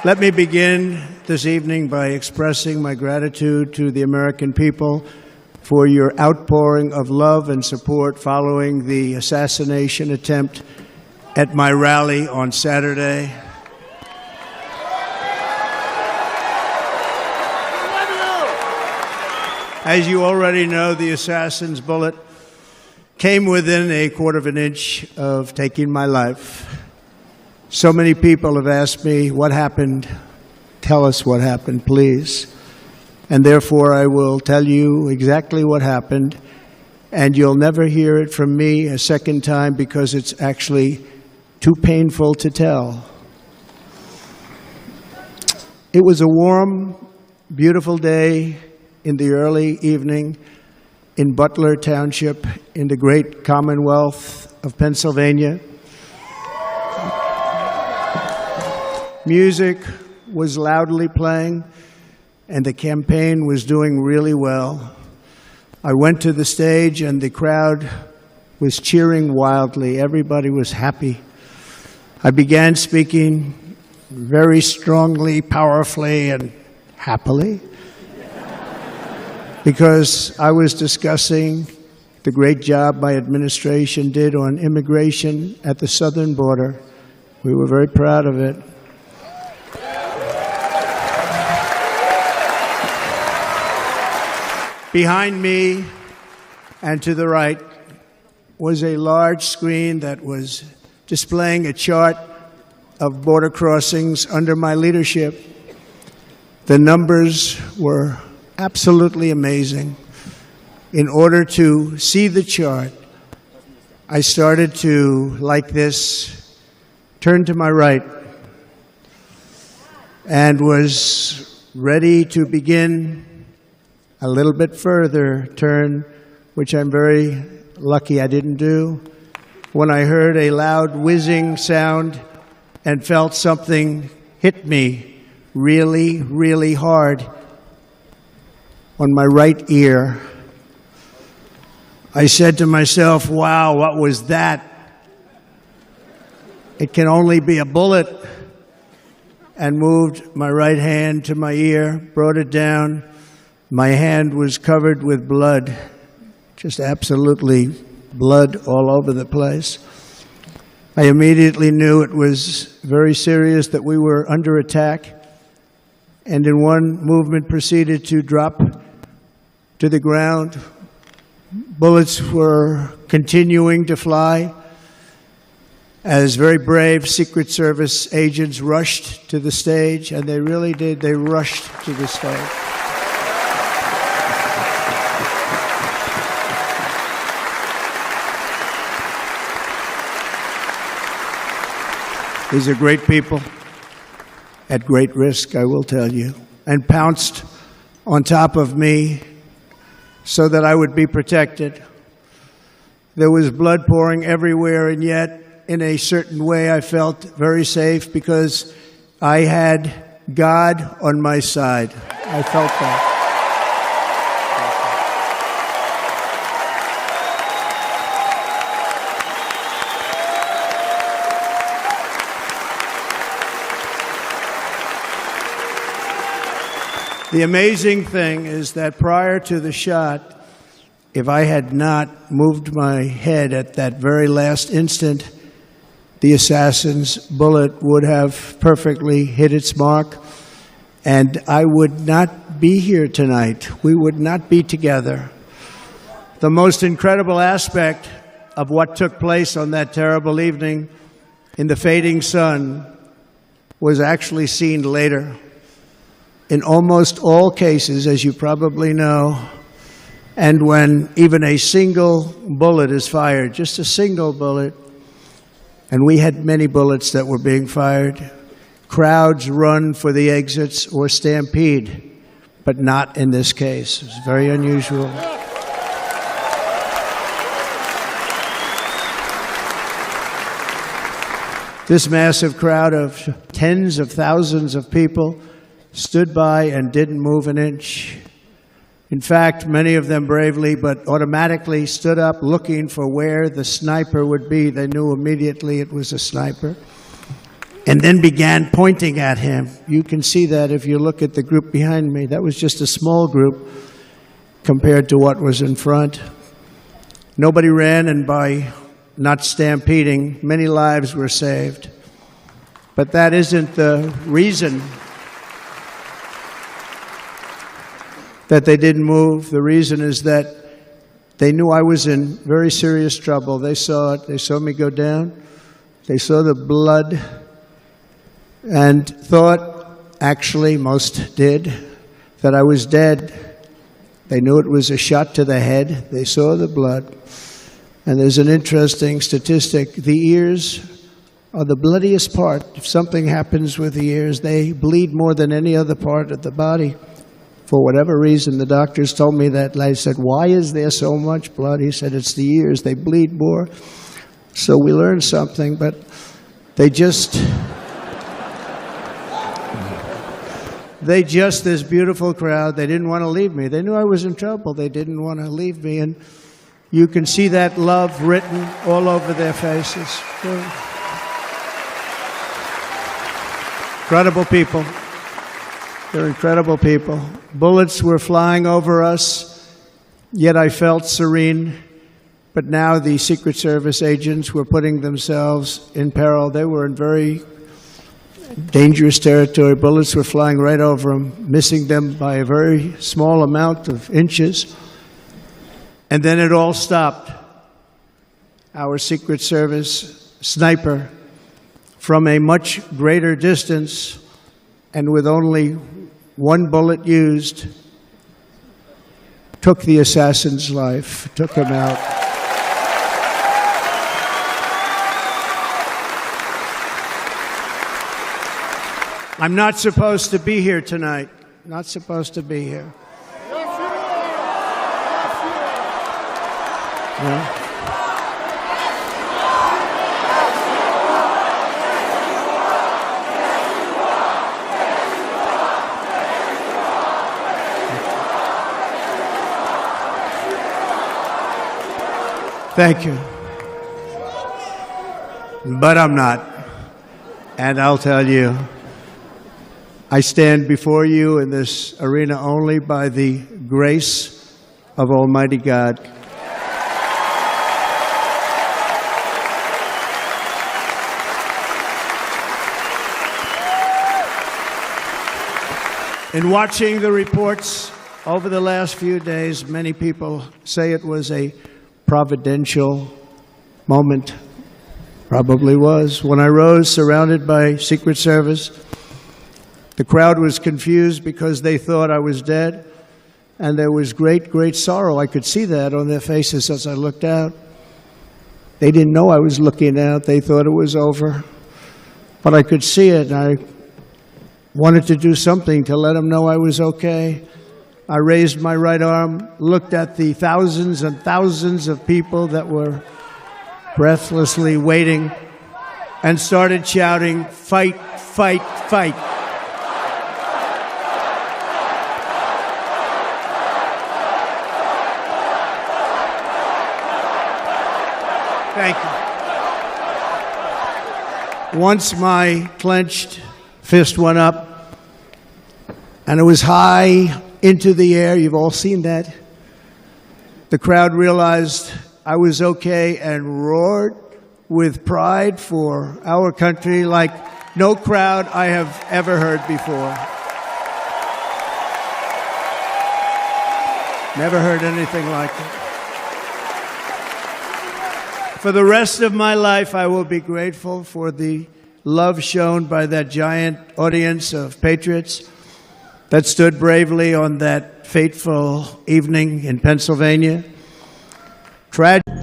Let me begin this evening by expressing my gratitude to the American people for your outpouring of love and support following the assassination attempt at my rally on Saturday. As you already know, the assassin's bullet came within a quarter of an inch of taking my life. So many people have asked me, what happened? Tell us what happened, please. And therefore, I will tell you exactly what happened, and you'll never hear it from me a second time because it's actually too painful to tell. It was a warm, beautiful day in the early evening in Butler Township in the great Commonwealth of Pennsylvania. Music was loudly playing, and the campaign was doing really well. I went to the stage, and the crowd was cheering wildly. Everybody was happy. I began speaking very strongly, powerfully, and happily, because I was discussing the great job my administration did on immigration at the southern border. We were very proud of it. Behind me and to the right was a large screen that was displaying a chart of border crossings under my leadership. The numbers were absolutely amazing. In order to see the chart, I started to, like this, turn to my right and was ready to begin a little bit further turn, which I'm very lucky I didn't do, when I heard a loud whizzing sound and felt something hit me really, really hard on my right ear. I said to myself, wow, what was that? It can only be a bullet. And moved my right hand to my ear, brought it down. My hand was covered with blood, just absolutely blood all over the place. I immediately knew it was very serious, that we were under attack, and in one movement proceeded to drop to the ground. Bullets were continuing to fly as very brave Secret Service agents rushed to the stage, and they really did. They rushed to the stage. These are great people, at great risk, I will tell you, and pounced on top of me so that I would be protected. There was blood pouring everywhere, and yet, in a certain way, I felt very safe because I had God on my side. I felt that. The amazing thing is that prior to the shot, if I had not moved my head at that very last instant, the assassin's bullet would have perfectly hit its mark, and I would not be here tonight. We would not be together. The most incredible aspect of what took place on that terrible evening in the fading sun was actually seen later. In almost all cases, as you probably know, and when even a single bullet is fired, just a single bullet, and we had many bullets that were being fired, crowds run for the exits or stampede, but not in this case. It's very unusual. This massive crowd of tens of thousands of people stood by and didn't move an inch. In fact, many of them bravely, but automatically stood up looking for where the sniper would be. They knew immediately it was a sniper. and then began pointing at him. You can see that if you look at the group behind me. That was just a small group compared to what was in front. Nobody ran, and by not stampeding, many lives were saved. But that isn't the reason that they didn't move. The reason is that they knew I was in very serious trouble. They saw it. They saw me go down. They saw the blood and thought, actually most did, that I was dead. They knew it was a shot to the head. They saw the blood. And there's an interesting statistic. The ears are the bloodiest part. If something happens with the ears, they bleed more than any other part of the body. For whatever reason, the doctors told me that. I said, why is there so much blood? He said, it's the ears. They bleed more. So we learned something, but they just, this beautiful crowd, they didn't want to leave me. They knew I was in trouble. They didn't want to leave me. And you can see that love written all over their faces. Incredible people. They're incredible people. Bullets were flying over us, yet I felt serene. But now the Secret Service agents were putting themselves in peril. They were in very dangerous territory. Bullets were flying right over them, missing them by a very small amount of inches. And then it all stopped. Our Secret Service sniper, from a much greater distance and with only one bullet used, took the assassin's life, took him out. I'm not supposed to be here tonight. Not supposed to be here. No? Thank you. But I'm not. And I'll tell you, I stand before you in this arena only by the grace of Almighty God. In watching the reports over the last few days, many people say it was a providential moment. Probably was. When I rose, surrounded by Secret Service, the crowd was confused because they thought I was dead, and there was great, great sorrow. I could see that on their faces as I looked out. They didn't know I was looking out. They thought it was over. But I could see it, and I wanted to do something to let them know I was okay. I raised my right arm, looked at the thousands and thousands of people that were breathlessly waiting, and started shouting, "Fight, fight, fight." Thank you. Once my clenched fist went up, and it was high into the air. You've all seen that. The crowd realized I was okay and roared with pride for our country like no crowd I have ever heard before. Never heard anything like it. For the rest of my life, I will be grateful for the love shown by that giant audience of patriots that stood bravely on that fateful evening in Pennsylvania. Tragic.